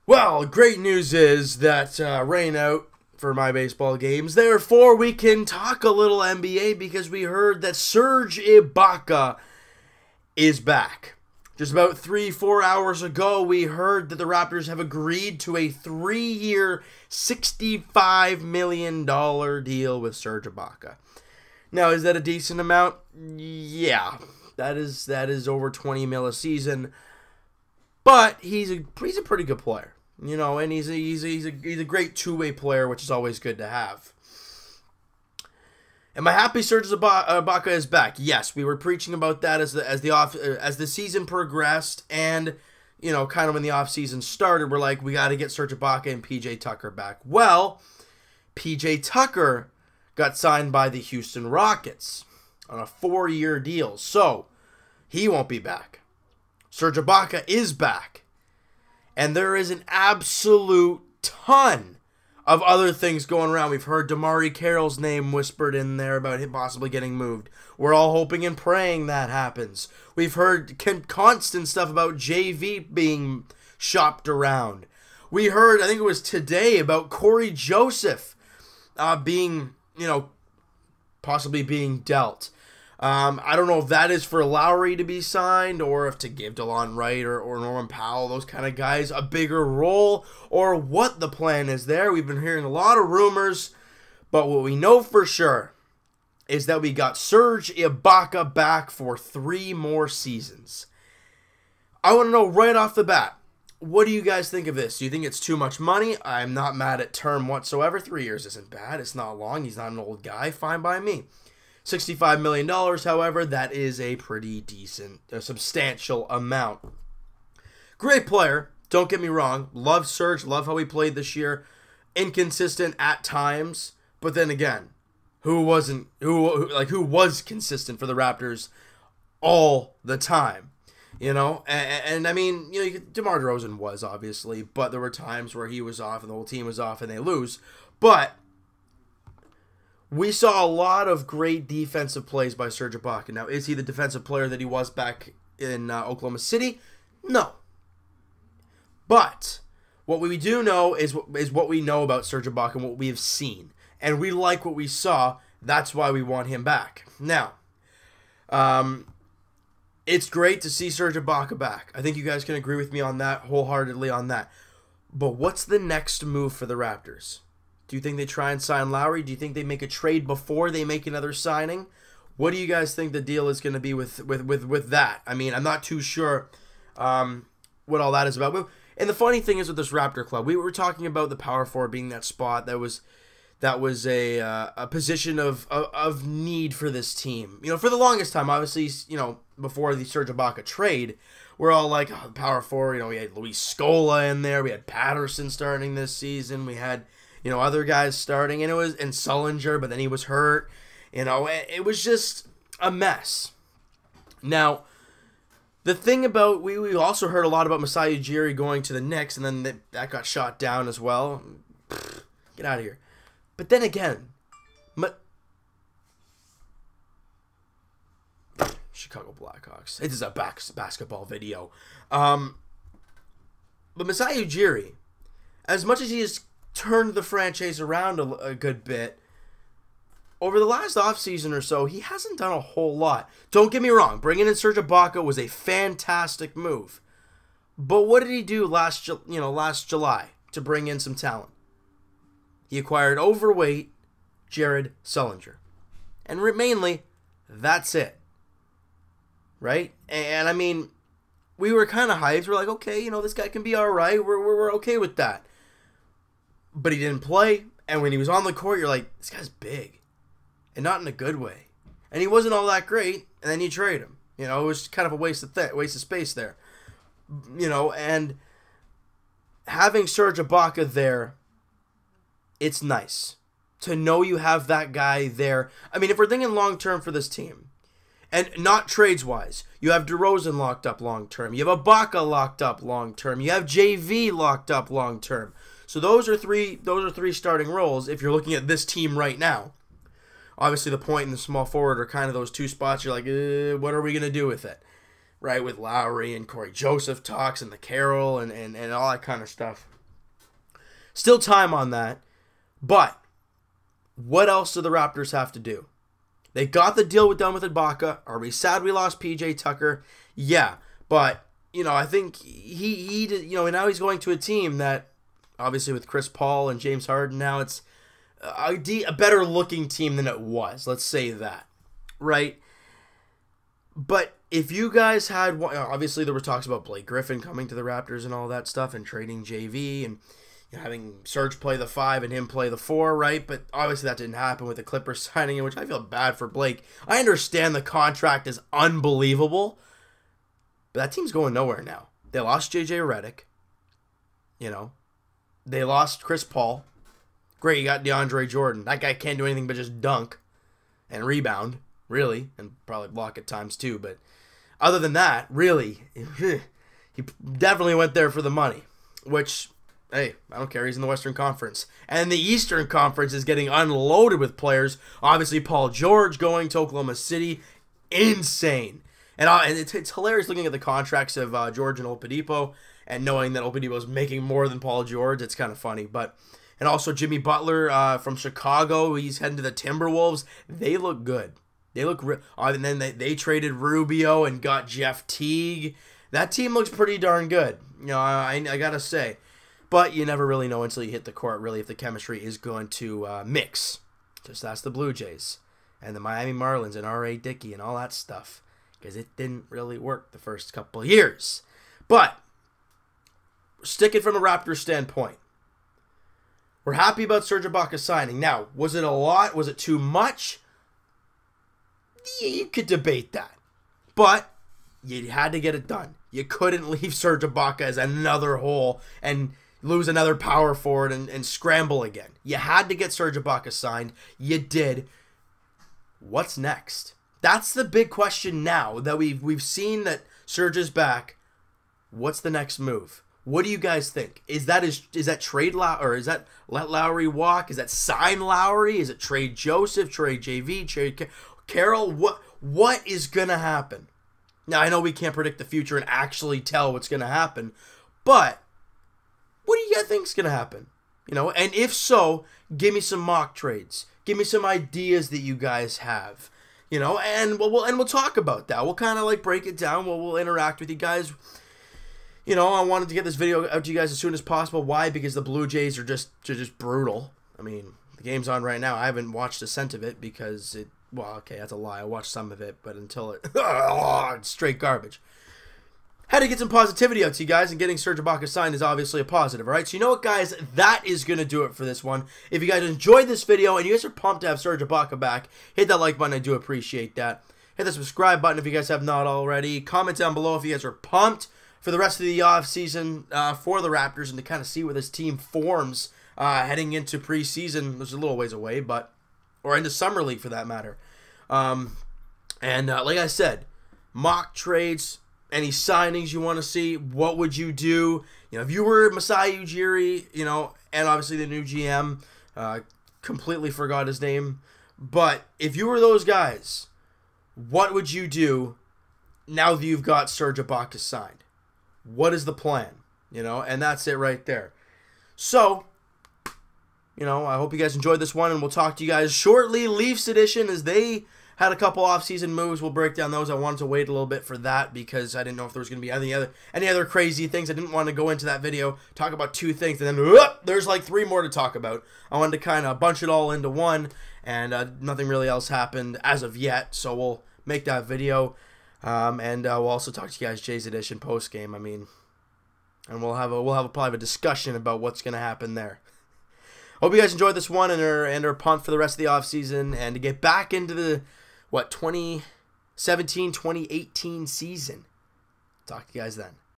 Well, great news is that rain out for my baseball games. Therefore, we can talk a little NBA because we heard that Serge Ibaka is back. Just about 3-4 hours ago, we heard that the Raptors have agreed to a 3-year, $65 million deal with Serge Ibaka. Now, is that a decent amount? Yeah, that is over 20 mil a season. But he's a pretty good player, you know, and he's a great two-way player, which is always good to have. Am I happy Serge Ibaka is back? Yes, we were preaching about that as the season progressed, and you know, kind of when the offseason started, we're like, we got to get Serge Ibaka and PJ Tucker back. Well, PJ Tucker got signed by the Houston Rockets on a 4-year deal, so he won't be back. Serge Ibaka is back. And there is an absolute ton of other things going around. We've heard Carroll's name whispered in there about him possibly getting moved. We're all hoping and praying that happens. We've heard constant stuff about JV being shopped around. We heard, I think it was today, about Corey Joseph being, you know, possibly being dealt. I don't know if that is for Lowry to be signed or if to give DeLon Wright or Norman Powell, those kind of guys, a bigger role, or what the plan is there. We've been hearing a lot of rumors, but what we know for sure is that we got Serge Ibaka back for 3 more seasons. I want to know right off the bat, what do you guys think of this? Do you think it's too much money? I'm not mad at term whatsoever. 3 years isn't bad. It's not long. He's not an old guy. Fine by me. $65 million, however, that is a pretty decent, substantial amount. Great player, don't get me wrong. Love Serge, love how he played this year. Inconsistent at times, but then again, who was consistent for the Raptors all the time? You know, and I mean, you know, DeMar DeRozan was, obviously, but there were times where he was off and the whole team was off and they lose. But we saw a lot of great defensive plays by Serge Ibaka. Now, is he the defensive player that he was back in Oklahoma City? No. But what we do know is what we know about Serge Ibaka and what we have seen. And we like what we saw. That's why we want him back. Now, it's great to see Serge Ibaka back. I think you guys can agree with me on that, wholeheartedly on that. But what's the next move for the Raptors? Do you think they try and sign Lowry? Do you think they make a trade before they make another signing? What do you guys think the deal is going to be with that? I mean, I'm not too sure what all that is about. And the funny thing is with this Raptor club, we were talking about the power forward being that spot that was a position of need for this team. You know, for the longest time, obviously, you know, before the Serge Ibaka trade, we're all like, oh, power forward. You know, we had Luis Scola in there, we had Patterson starting this season, we had, you know, other guys starting, and Sullinger, but then he was hurt. You know, it was just a mess. Now, the thing about, we also heard a lot about Masai Ujiri going to the Knicks, and then that got shot down as well. Get out of here. But then again, Chicago Blackhawks. It is a basketball video. But Masai Ujiri, as much as he is turned the franchise around a good bit, over the last offseason or so, he hasn't done a whole lot. Don't get me wrong, bringing in Serge Ibaka was a fantastic move. But what did he do last July to bring in some talent? He acquired overweight Jared Sullinger. And mainly, that's it. Right? And I mean, we were kind of hyped. We're like, okay, you know, this guy can be all right. We're okay with that. But he didn't play, and when he was on the court, you're like, this guy's big, and not in a good way. And he wasn't all that great, and then you trade him. You know, it was kind of a waste of space there. You know, and having Serge Ibaka there, it's nice to know you have that guy there. I mean, if we're thinking long-term for this team, and not trades-wise, you have DeRozan locked up long-term, you have Ibaka locked up long-term, you have JV locked up long-term. So those are three starting roles if you're looking at this team right now. Obviously, the point and the small forward are kind of those two spots. You're like, what are we going to do with it? right, with Lowry and Corey Joseph talks and the Carroll and all that kind of stuff. Still time on that, but what else do the Raptors have to do? They got the deal done with Ibaka. Are we sad we lost PJ Tucker? Yeah, but, you know, I think he did, you know, now he's going to a team that, obviously with Chris Paul and James Harden now, it's a better looking team than it was. Let's say that, right? But if you guys had, obviously there were talks about Blake Griffin coming to the Raptors and all that stuff and trading JV and having Serge play the 5 and him play the 4, right? But obviously that didn't happen with the Clippers signing him, which I feel bad for Blake. I understand the contract is unbelievable, but that team's going nowhere now. They lost JJ Redick, you know. They lost Chris Paul. Great, you got DeAndre Jordan. That guy can't do anything but just dunk and rebound, really, and probably block at times too. But other than that, really, he definitely went there for the money, which, hey, I don't care. He's in the Western Conference. And the Eastern Conference is getting unloaded with players. Obviously, Paul George going to Oklahoma City. Insane. And it's hilarious looking at the contracts of George and Oladipo and knowing that Oladipo is making more than Paul George. It's kind of funny. And also Jimmy Butler from Chicago. He's heading to the Timberwolves. They look good. They look and then they traded Rubio and got Jeff Teague. That team looks pretty darn good. You know, I got to say. But you never really know until you hit the court, really, if the chemistry is going to mix. Just ask the Blue Jays and the Miami Marlins and R.A. Dickey and all that stuff. Because it didn't really work the first couple of years. But, stick it from a Raptors standpoint. We're happy about Serge Ibaka signing. Now, was it a lot? Was it too much? You could debate that. But, you had to get it done. You couldn't leave Serge Ibaka as another hole and lose another power forward and scramble again. You had to get Serge Ibaka signed. You did. What's next? That's the big question now that we've seen that Serge is back. What's the next move? What do you guys think? Is that trade Lowry, or is that let Lowry walk? Is that sign Lowry? Is it trade Joseph, trade JV, trade Carroll? What is gonna happen? Now I know we can't predict the future and actually tell what's gonna happen, but what do you guys think's gonna happen? You know, and if so, give me some mock trades. Give me some ideas that you guys have. You know, and we'll talk about that. We'll kind of like break it down. We'll interact with you guys. You know, I wanted to get this video out to you guys as soon as possible. Why? Because the Blue Jays are just brutal. I mean, the game's on right now. I haven't watched a cent of it because it. Well, okay, that's a lie. I watched some of it, but until it's straight garbage. Had to get some positivity out to you guys, and getting Serge Ibaka signed is obviously a positive, all right? So you know what, guys? That is going to do it for this one. If you guys enjoyed this video and you guys are pumped to have Serge Ibaka back, hit that like button. I do appreciate that. Hit the subscribe button if you guys have not already. Comment down below if you guys are pumped for the rest of the offseason for the Raptors and to kind of see where this team forms heading into preseason. There's a little ways away, or into Summer League for that matter. Like I said, mock trades, any signings you want to see, what would you do? You know, if you were Masai Ujiri, you know, and obviously the new GM, completely forgot his name, but if you were those guys, what would you do now that you've got Serge Ibaka signed? What is the plan? You know, and that's it right there. So, you know, I hope you guys enjoyed this one, and we'll talk to you guys shortly. Leafs edition, as they had a couple off-season moves. We'll break down those. I wanted to wait a little bit for that because I didn't know if there was going to be any other crazy things. I didn't want to go into that video, talk about 2 things, and then there's like 3 more to talk about. I wanted to kind of bunch it all into one, and nothing really else happened as of yet, so we'll make that video. And we'll also talk to you guys Jay's edition post-game. I mean, and we'll have probably a discussion about what's going to happen there. Hope you guys enjoyed this one and are pumped for the rest of the offseason and to get back into the 2017-2018 season. Talk to you guys then.